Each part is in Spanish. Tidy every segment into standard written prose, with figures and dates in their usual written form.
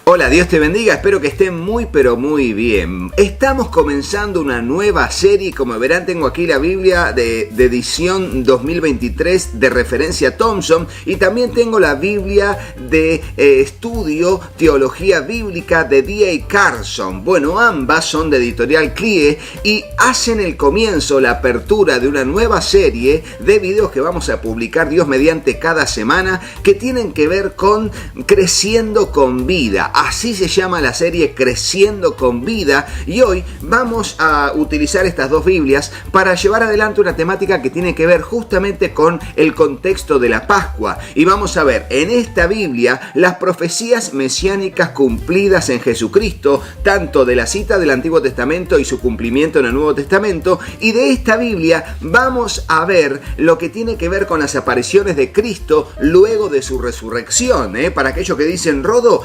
Hola, Dios te bendiga, espero que estén muy pero muy bien. Estamos comenzando una nueva serie, como verán tengo aquí la Biblia de edición 2023 de referencia Thompson y también tengo la Biblia de estudio Teología Bíblica de D.A. Carson. Bueno, ambas son de editorial CLIE y hacen el comienzo, la apertura de una nueva serie de videos que vamos a publicar Dios mediante cada semana que tienen que ver con creciendo con vida. Así se llama la serie Creciendo con Vida y hoy vamos a utilizar estas dos Biblias para llevar adelante una temática que tiene que ver justamente con el contexto de la Pascua. Y vamos a ver en esta Biblia las profecías mesiánicas cumplidas en Jesucristo, tanto de la cita del Antiguo Testamento y su cumplimiento en el Nuevo Testamento. Y de esta Biblia vamos a ver lo que tiene que ver con las apariciones de Cristo luego de su resurrección. Para aquellos que dicen, Rodo,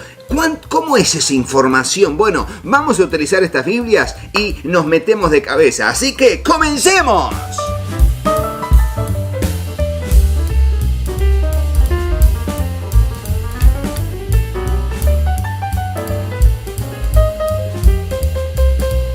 ¿cómo es esa información? Bueno, vamos a utilizar estas Biblias y nos metemos de cabeza. Así que ¡comencemos!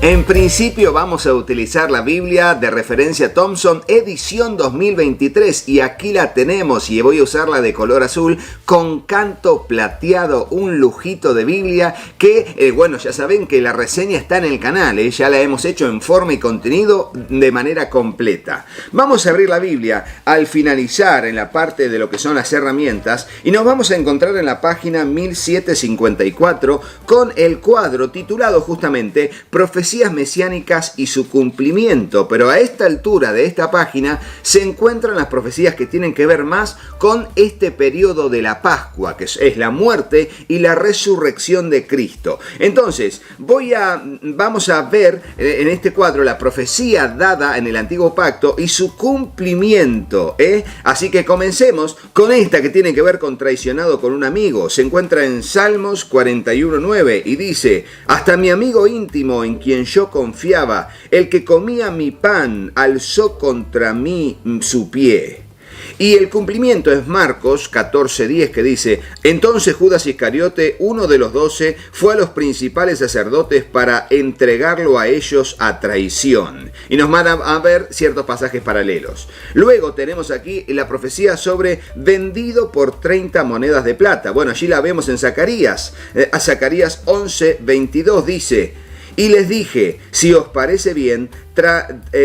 En principio vamos a utilizar la Biblia de referencia Thompson, edición 2023, y aquí la tenemos y voy a usarla de color azul con canto plateado, un lujito de Biblia que, bueno, ya saben que la reseña está en el canal, ya la hemos hecho en forma y contenido de manera completa. Vamos a abrir la Biblia al finalizar en la parte de lo que son las herramientas y nos vamos a encontrar en la página 1754 con el cuadro titulado justamente Profecía mesiánicas y su cumplimiento, pero a esta altura de esta página se encuentran las profecías que tienen que ver más con este periodo de la Pascua, que es la muerte y la resurrección de Cristo. Entonces, vamos a ver en este cuadro la profecía dada en el Antiguo Pacto y su cumplimiento, Así que comencemos con esta que tiene que ver con traicionado con un amigo. Se encuentra en Salmos 41:9 y dice: hasta mi amigo íntimo en quien yo confiaba, el que comía mi pan, alzó contra mí su pie. Y el cumplimiento es Marcos 14:10 que dice: entonces Judas Iscariote, uno de los 12, fue a los principales sacerdotes para entregarlo a ellos a traición. Y nos van a ver ciertos pasajes paralelos. Luego tenemos aquí la profecía sobre vendido por 30 monedas de plata. Bueno, allí la vemos en Zacarías. A Zacarías 11:22 dice: y les dije, si os parece bien,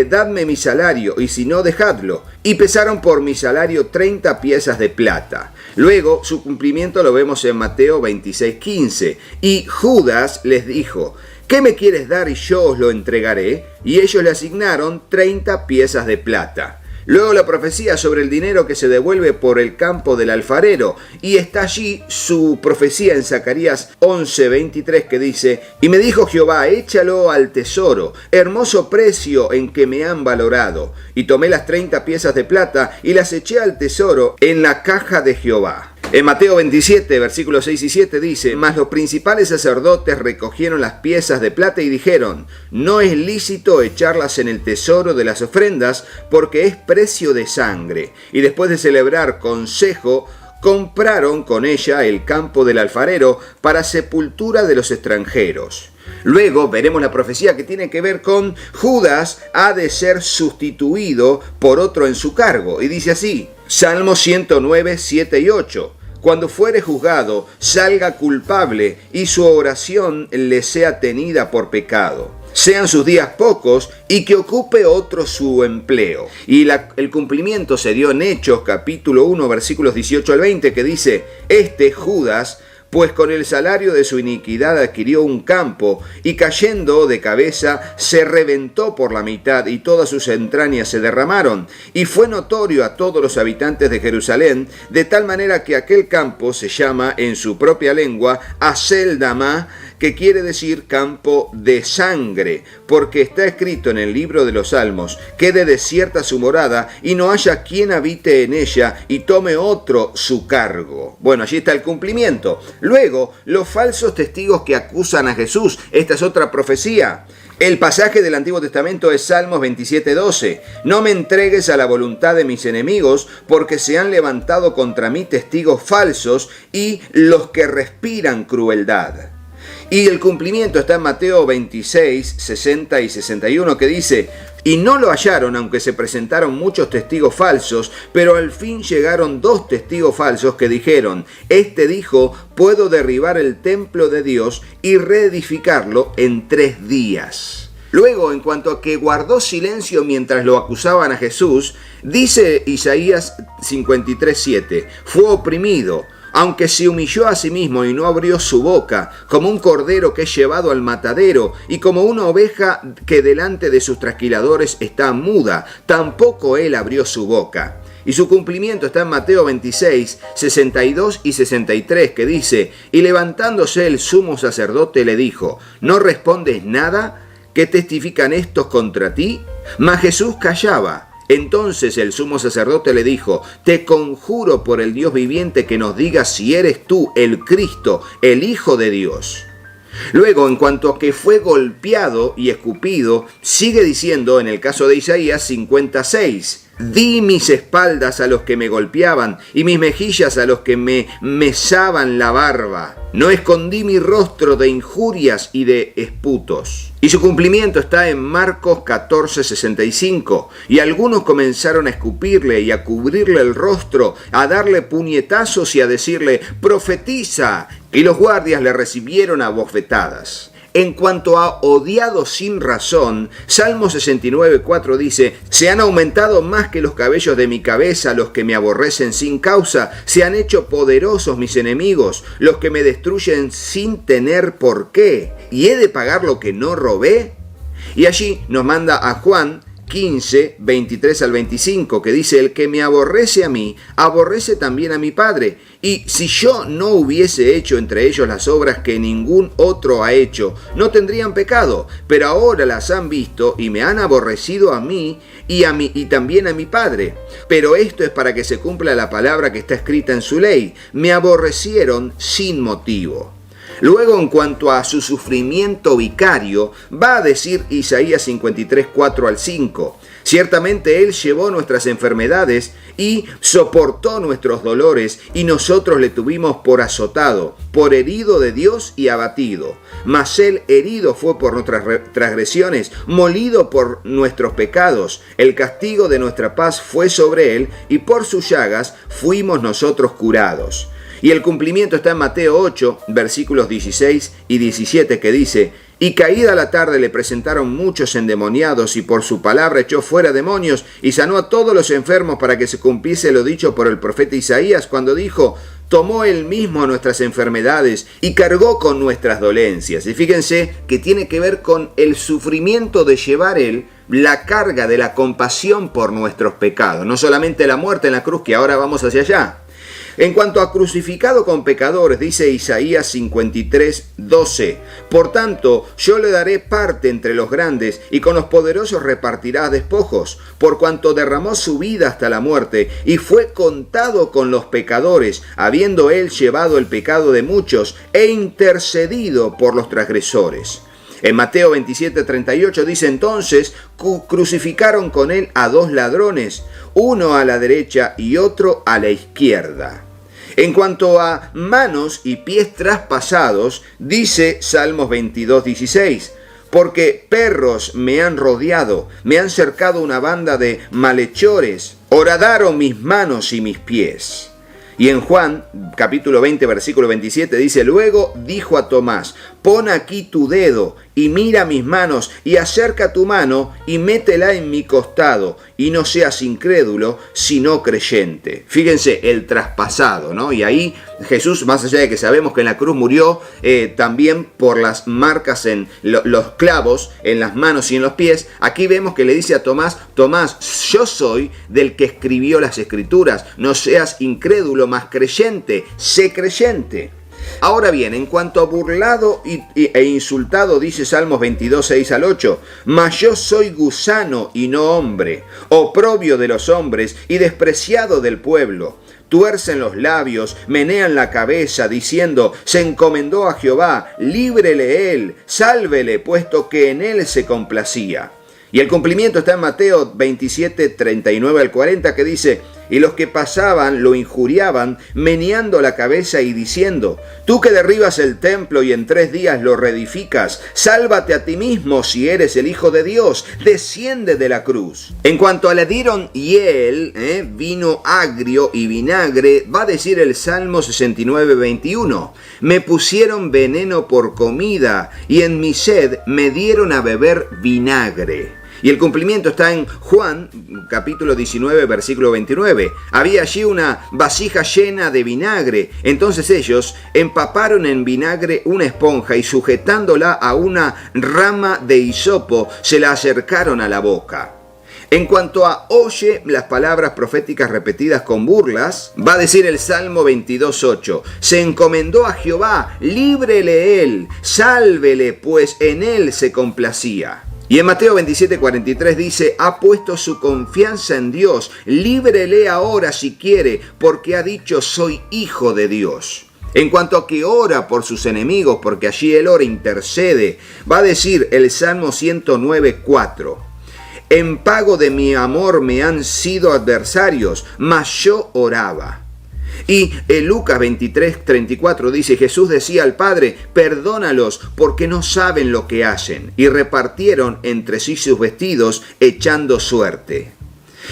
dadme mi salario, y si no, dejadlo. Y pesaron por mi salario 30 piezas de plata. Luego, su cumplimiento lo vemos en Mateo 26:15. Y Judas les dijo: ¿qué me quieres dar y yo os lo entregaré? Y ellos le asignaron 30 piezas de plata. Luego la profecía sobre el dinero que se devuelve por el campo del alfarero. Y está allí su profecía en Zacarías 11:23 que dice: y me dijo Jehová, échalo al tesoro, hermoso precio en que me han valorado. Y tomé las 30 piezas de plata y las eché al tesoro en la caja de Jehová. En Mateo 27, versículos 6 y 7 dice: mas los principales sacerdotes recogieron las piezas de plata y dijeron: no es lícito echarlas en el tesoro de las ofrendas, porque es precio de sangre. Y después de celebrar consejo, compraron con ella el campo del alfarero para sepultura de los extranjeros. Luego veremos la profecía que tiene que ver con Judas ha de ser sustituido por otro en su cargo. Y dice así, Salmo 109, 7 y 8. Cuando fuere juzgado, salga culpable y su oración le sea tenida por pecado. Sean sus días pocos y que ocupe otro su empleo. Y el cumplimiento se dio en Hechos capítulo 1 versículos 18 al 20 que dice: Judas, pues con el salario de su iniquidad adquirió un campo, y cayendo de cabeza se reventó por la mitad, y todas sus entrañas se derramaron. Y fue notorio a todos los habitantes de Jerusalén, de tal manera que aquel campo se llama en su propia lengua Aceldama, que quiere decir campo de sangre, porque está escrito en el libro de los Salmos: quede desierta su morada y no haya quien habite en ella y tome otro su cargo. Bueno, allí está el cumplimiento. Luego, los falsos testigos que acusan a Jesús. Esta es otra profecía. El pasaje del Antiguo Testamento es Salmos 27:12. No me entregues a la voluntad de mis enemigos, porque se han levantado contra mí testigos falsos y los que respiran crueldad. Y el cumplimiento está en Mateo 26, 60 y 61, que dice: y no lo hallaron, aunque se presentaron muchos testigos falsos, pero al fin llegaron 2 testigos falsos que dijeron: este dijo, puedo derribar el templo de Dios y reedificarlo en 3 días. Luego, en cuanto a que guardó silencio mientras lo acusaban a Jesús, dice Isaías 53:7, fue oprimido, aunque se humilló a sí mismo y no abrió su boca, como un cordero que es llevado al matadero, y como una oveja que delante de sus trasquiladores está muda, tampoco él abrió su boca. Y su cumplimiento está en Mateo 26, 62 y 63, que dice: y levantándose el sumo sacerdote le dijo: ¿no respondes nada? ¿Qué testifican estos contra ti? Mas Jesús callaba. Entonces el sumo sacerdote le dijo: te conjuro por el Dios viviente que nos digas si eres tú el Cristo, el Hijo de Dios. Luego, en cuanto a que fue golpeado y escupido, sigue diciendo en el caso de Isaías 56, di mis espaldas a los que me golpeaban y mis mejillas a los que me mesaban la barba. No escondí mi rostro de injurias y de esputos. Y su cumplimiento está en Marcos 14:65. Y algunos comenzaron a escupirle y a cubrirle el rostro, a darle puñetazos y a decirle: profetiza. Y los guardias le recibieron a bofetadas. En cuanto a odiado sin razón, Salmo 69:4 dice: se han aumentado más que los cabellos de mi cabeza los que me aborrecen sin causa, se han hecho poderosos mis enemigos, los que me destruyen sin tener por qué, y he de pagar lo que no robé. Y allí nos manda a Juan 15, 23 al 25, que dice: el que me aborrece a mí, aborrece también a mi Padre. Y si yo no hubiese hecho entre ellos las obras que ningún otro ha hecho, no tendrían pecado, pero ahora las han visto y me han aborrecido a mí y también a mi Padre. Pero esto es para que se cumpla la palabra que está escrita en su ley: me aborrecieron sin motivo. Luego, en cuanto a su sufrimiento vicario, va a decir Isaías 53, 4 al 5. Ciertamente Él llevó nuestras enfermedades y soportó nuestros dolores, y nosotros le tuvimos por azotado, por herido de Dios y abatido. Mas Él herido fue por nuestras transgresiones, molido por nuestros pecados. El castigo de nuestra paz fue sobre Él, y por sus llagas fuimos nosotros curados. Y el cumplimiento está en Mateo 8, versículos 16 y 17, que dice: y caída la tarde le presentaron muchos endemoniados, y por su palabra echó fuera demonios, y sanó a todos los enfermos, para que se cumpliese lo dicho por el profeta Isaías, cuando dijo: tomó él mismo nuestras enfermedades y cargó con nuestras dolencias. Y fíjense que tiene que ver con el sufrimiento de llevar él la carga de la compasión por nuestros pecados, no solamente la muerte en la cruz, que ahora vamos hacia allá. En cuanto a crucificado con pecadores, dice Isaías 53, 12, por tanto, yo le daré parte entre los grandes, y con los poderosos repartirá despojos, por cuanto derramó su vida hasta la muerte, y fue contado con los pecadores, habiendo él llevado el pecado de muchos, e intercedido por los transgresores. En Mateo 27:38 dice: entonces crucificaron con él a 2 ladrones, uno a la derecha y otro a la izquierda. En cuanto a manos y pies traspasados, dice Salmos 22:16, porque perros me han rodeado, me han cercado una banda de malhechores, horadaron mis manos y mis pies. Y en Juan, capítulo 20, versículo 27, dice: luego dijo a Tomás: pon aquí tu dedo y mira mis manos, y acerca tu mano y métela en mi costado, y no seas incrédulo, sino creyente. Fíjense, el traspasado, ¿no? Y ahí Jesús, más allá de que sabemos que en la cruz murió, también por las marcas en los clavos, en las manos y en los pies, aquí vemos que le dice a Tomás: Tomás, yo soy del que escribió las Escrituras, no seas incrédulo, más creyente, sé creyente. Ahora bien, en cuanto a burlado e insultado, dice Salmos 22, 6 al 8, mas yo soy gusano y no hombre, oprobio de los hombres y despreciado del pueblo. Tuercen los labios, menean la cabeza, diciendo, se encomendó a Jehová, líbrele él, sálvele, puesto que en él se complacía. Y el cumplimiento está en Mateo 27, 39 al 40, que dice, y los que pasaban lo injuriaban, meneando la cabeza y diciendo, tú que derribas el templo y en 3 días lo reedificas, sálvate a ti mismo si eres el Hijo de Dios, desciende de la cruz. En cuanto a le dieron hiel, vino agrio y vinagre, va a decir el Salmo 69, 21, me pusieron veneno por comida y en mi sed me dieron a beber vinagre. Y el cumplimiento está en Juan, capítulo 19, versículo 29. Había allí una vasija llena de vinagre. Entonces ellos empaparon en vinagre una esponja y sujetándola a una rama de hisopo, se la acercaron a la boca. En cuanto a oye las palabras proféticas repetidas con burlas, va a decir el Salmo 22.8, se encomendó a Jehová, líbrele él, sálvele, pues en él se complacía. Y en Mateo 27:43 dice, ha puesto su confianza en Dios, líbrele ahora si quiere, porque ha dicho, soy hijo de Dios. En cuanto a que ora por sus enemigos, porque allí él ora, intercede, va a decir el Salmo 109:4, en pago de mi amor me han sido adversarios, mas yo oraba. Y en Lucas 23:34 dice, Jesús decía al Padre, perdónalos porque no saben lo que hacen. Y repartieron entre sí sus vestidos, echando suerte.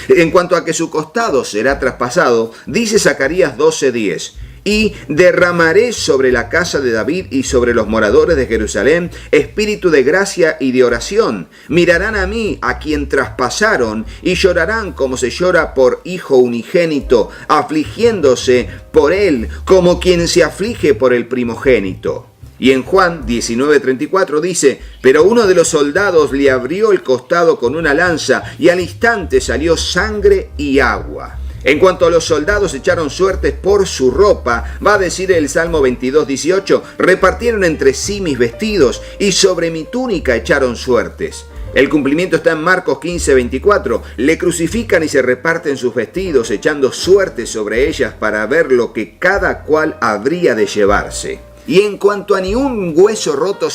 En cuanto a que su costado será traspasado, dice Zacarías 12:10, y derramaré sobre la casa de David y sobre los moradores de Jerusalén espíritu de gracia y de oración. Mirarán a mí, a quien traspasaron, y llorarán como se llora por hijo unigénito, afligiéndose por él como quien se aflige por el primogénito. Y en Juan 19:34 dice, pero uno de los soldados le abrió el costado con una lanza, y al instante salió sangre y agua. En cuanto a los soldados echaron suertes por su ropa, va a decir el Salmo 22:18, repartieron entre sí mis vestidos y sobre mi túnica echaron suertes. El cumplimiento está en Marcos 15:24, le crucifican y se reparten sus vestidos echando suertes sobre ellas para ver lo que cada cual habría de llevarse. Y en cuanto a ni un hueso roto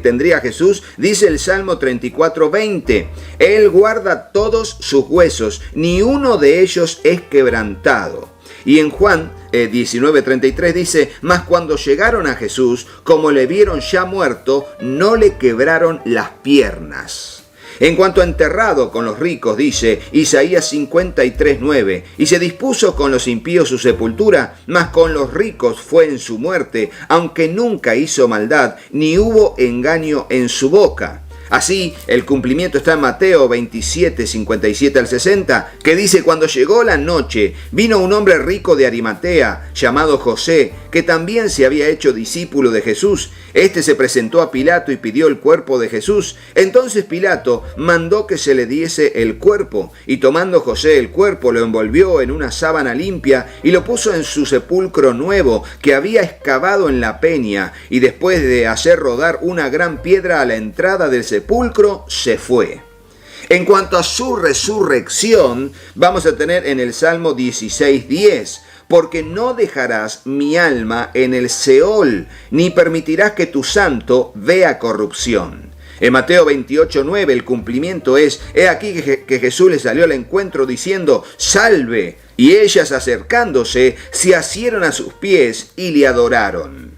tendría Jesús, dice el Salmo 34:20, Él guarda todos sus huesos, ni uno de ellos es quebrantado. Y en Juan 19:33 dice, mas cuando llegaron a Jesús, como le vieron ya muerto, no le quebraron las piernas. En cuanto a enterrado con los ricos, dice Isaías 53:9, y se dispuso con los impíos su sepultura, mas con los ricos fue en su muerte, aunque nunca hizo maldad, ni hubo engaño en su boca. Así, el cumplimiento está en Mateo 27, 57 al 60, que dice, cuando llegó la noche, vino un hombre rico de Arimatea, llamado José, que también se había hecho discípulo de Jesús. Este se presentó a Pilato y pidió el cuerpo de Jesús. Entonces Pilato mandó que se le diese el cuerpo, y tomando José el cuerpo, lo envolvió en una sábana limpia y lo puso en su sepulcro nuevo, que había excavado en la peña, y después de hacer rodar una gran piedra a la entrada del sepulcro, se fue. En cuanto a su resurrección, vamos a tener en el Salmo 16:10, porque no dejarás mi alma en el Seol, ni permitirás que tu santo vea corrupción. En Mateo 28:9 el cumplimiento es, he aquí que Jesús le salió al encuentro diciendo, salve, y ellas acercándose se asieron a sus pies y le adoraron.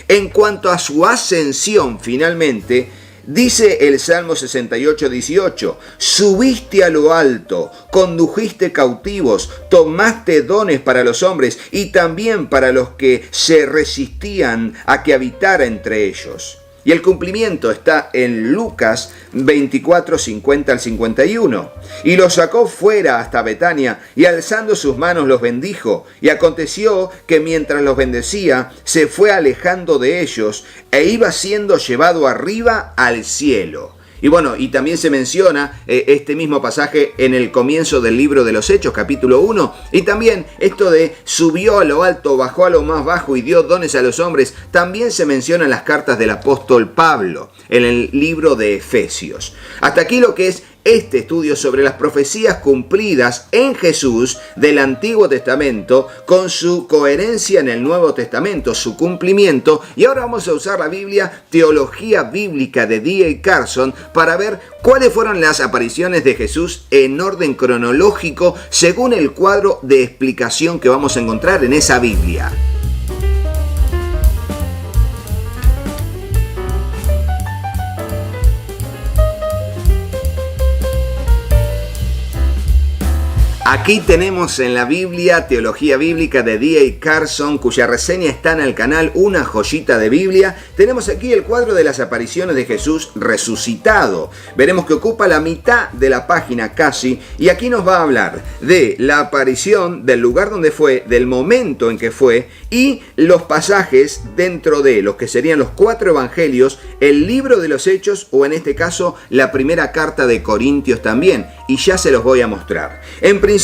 En cuanto a su ascensión, finalmente, dice el Salmo 68:18, subiste a lo alto, condujiste cautivos, tomaste dones para los hombres y también para los que se resistían a que habitara entre ellos. Y el cumplimiento está en Lucas 24:50 al 51. Y los sacó fuera hasta Betania, y alzando sus manos los bendijo. Y aconteció que mientras los bendecía, se fue alejando de ellos, e iba siendo llevado arriba al cielo. Y bueno, y también se menciona este mismo pasaje en el comienzo del libro de los Hechos, capítulo 1. Y también esto de subió a lo alto, bajó a lo más bajo y dio dones a los hombres, también se menciona en las cartas del apóstol Pablo, en el libro de Efesios. Hasta aquí lo que es este estudio sobre las profecías cumplidas en Jesús del Antiguo Testamento con su coherencia en el Nuevo Testamento, su cumplimiento. Y ahora vamos a usar la Biblia, Teología Bíblica de D.A. Carson, para ver cuáles fueron las apariciones de Jesús en orden cronológico según el cuadro de explicación que vamos a encontrar en esa Biblia. Aquí tenemos en la Biblia, Teología Bíblica de D.A. Carson, cuya reseña está en el canal Una Joyita de Biblia. Tenemos aquí el cuadro de las apariciones de Jesús resucitado. Veremos que ocupa la mitad de la página casi, y aquí nos va a hablar de la aparición, del lugar donde fue, del momento en que fue, y los pasajes dentro de los que serían los 4 evangelios, el libro de los Hechos, o en este caso, la primera carta de Corintios también, y ya se los voy a mostrar. En principio,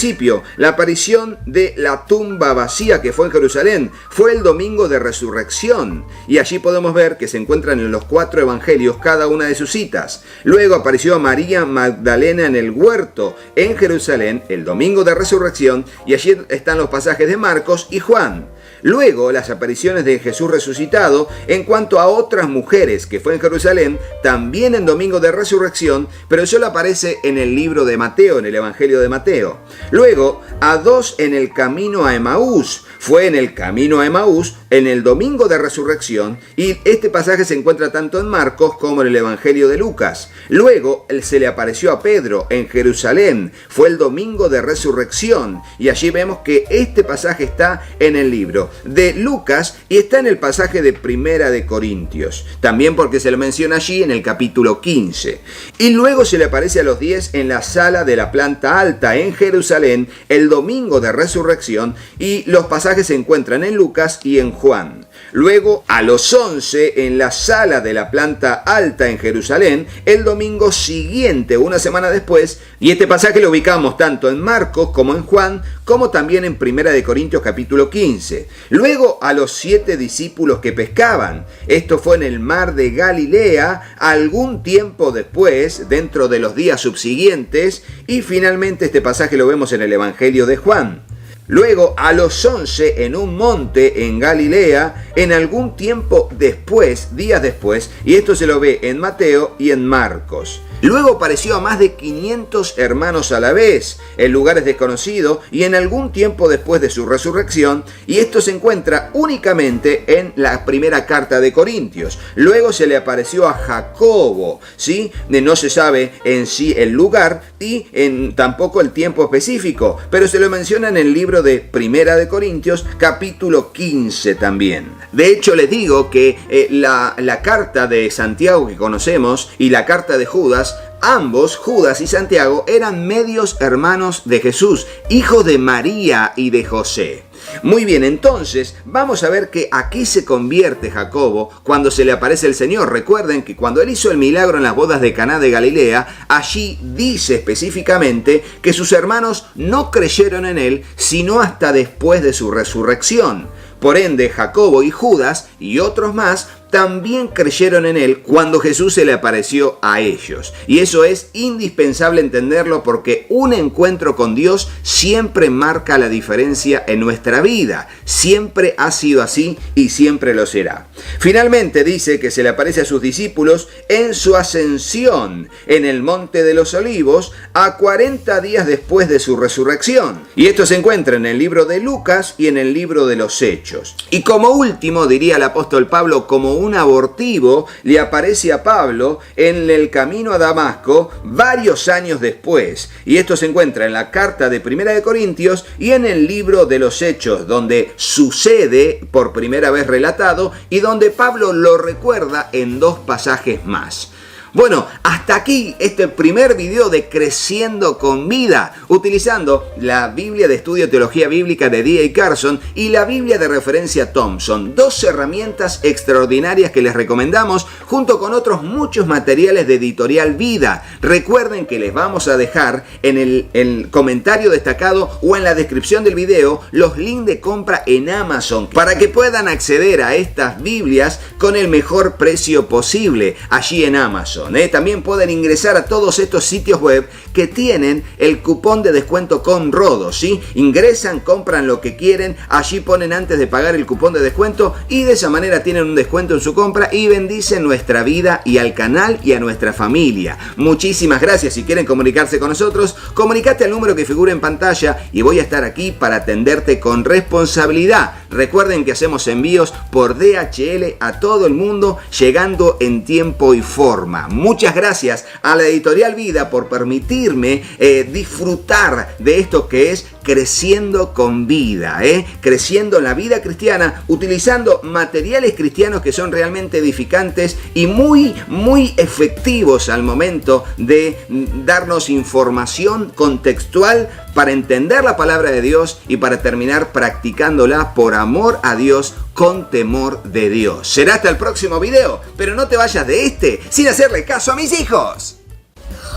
la aparición de la tumba vacía que fue en Jerusalén fue el domingo de resurrección, y allí podemos ver que se encuentran en los 4 evangelios cada una de sus citas. Luego apareció a María Magdalena en el huerto en Jerusalén el domingo de resurrección, y allí están los pasajes de Marcos y Juan. Luego, las apariciones de Jesús resucitado en cuanto a otras mujeres que fue en Jerusalén, también en domingo de resurrección, pero solo aparece en el libro de Mateo, en el Evangelio de Mateo. Luego, a 2 en el camino a Emaús. Fue en el camino a Emaús en el domingo de resurrección, y este pasaje se encuentra tanto en Marcos como en el Evangelio de Lucas. Luego, se le apareció a Pedro en Jerusalén. Fue el domingo de resurrección, y allí vemos que este pasaje está en el libro de Lucas y está en el pasaje de Primera de Corintios, también porque se lo menciona allí en el capítulo 15. Y luego se le aparece a los 10 en la sala de la planta alta en Jerusalén el domingo de resurrección, y los pasajes se encuentran en Lucas y en Juan. Luego a los 11 en la sala de la planta alta en Jerusalén el domingo siguiente, una semana después, y este pasaje lo ubicamos tanto en Marcos como en Juan, como también en Primera de Corintios capítulo 15. Luego a los 7 discípulos que pescaban. Esto fue en el mar de Galilea algún tiempo después, dentro de los días subsiguientes, y finalmente este pasaje lo vemos en el Evangelio de Juan. Luego a los 11 en un monte en Galilea en algún tiempo después, días después, y esto se lo ve en Mateo y en Marcos. Luego apareció a más de 500 hermanos a la vez, en lugares desconocidos y en algún tiempo después de su resurrección, y esto se encuentra únicamente en la primera carta de Corintios. Luego se le apareció a Jacobo, ¿sí? No se sabe en sí el lugar y tampoco el tiempo específico, pero se lo menciona en el libro de Primera de Corintios, capítulo 15 también. De hecho, les digo que la carta de Santiago que conocemos y la carta de Judas, ambos, Judas y Santiago, eran medios hermanos de Jesús, hijos de María y de José. Muy bien, entonces vamos a ver que aquí se convierte Jacobo cuando se le aparece el Señor. Recuerden que cuando él hizo el milagro en las bodas de Caná de Galilea, allí dice específicamente que sus hermanos no creyeron en él sino hasta después de su resurrección. Por ende, Jacobo y Judas y otros más también creyeron en él cuando Jesús se le apareció a ellos. Y eso es indispensable entenderlo, porque un encuentro con Dios siempre marca la diferencia en nuestra vida. Siempre ha sido así y siempre lo será. Finalmente dice que se le aparece a sus discípulos en su ascensión en el Monte de los Olivos a 40 días después de su resurrección. Y esto se encuentra en el libro de Lucas y en el libro de los Hechos. Y como último, diría el apóstol Pablo, como un abortivo, le aparece a Pablo en el camino a Damasco varios años después. Y esto se encuentra en la carta de Primera de Corintios y en el libro de los Hechos, donde sucede por primera vez relatado y donde Pablo lo recuerda en 2 pasajes más. Bueno, hasta aquí este primer video de Creciendo con Vida, utilizando la Biblia de Estudio Teología Bíblica de D.A. Carson y la Biblia de Referencia Thompson. Dos herramientas extraordinarias que les recomendamos, junto con otros muchos materiales de Editorial Vida. Recuerden que les vamos a dejar en el comentario destacado o en la descripción del video los links de compra en Amazon para que puedan acceder a estas Biblias con el mejor precio posible allí en Amazon. También pueden ingresar a todos estos sitios web que tienen el cupón de descuento con Rodo, ¿sí? Ingresan, compran lo que quieren, allí ponen antes de pagar el cupón de descuento y de esa manera tienen un descuento en su compra y bendicen nuestra vida y al canal y a nuestra familia. Muchísimas gracias. Si quieren comunicarse con nosotros, comunicate al número que figura en pantalla y voy a estar aquí para atenderte con responsabilidad. Recuerden que hacemos envíos por DHL a todo el mundo, llegando en tiempo y forma. Muchas gracias a la Editorial Vida por permitirme disfrutar de esto que es Creciendo con Vida, creciendo en la vida cristiana, utilizando materiales cristianos que son realmente edificantes y muy efectivos al momento de darnos información contextual para entender la palabra de Dios y para terminar practicándola por amor a Dios, con temor de Dios. Será hasta el próximo video, pero no te vayas de este sin hacerle caso a mis hijos.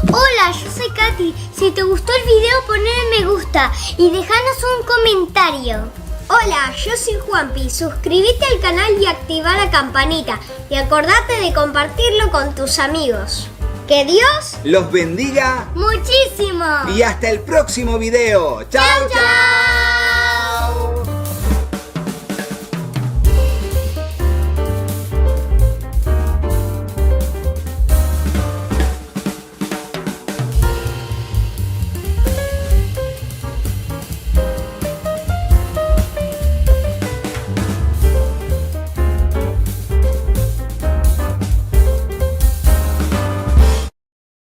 Hola, yo soy Katy. Si te gustó el video, ponle me gusta y déjanos un comentario. Hola, yo soy Juanpi. Suscríbete al canal y activa la campanita. Y acordate de compartirlo con tus amigos. ¡Que Dios los bendiga muchísimo! Y hasta el próximo video. ¡Chao, chao!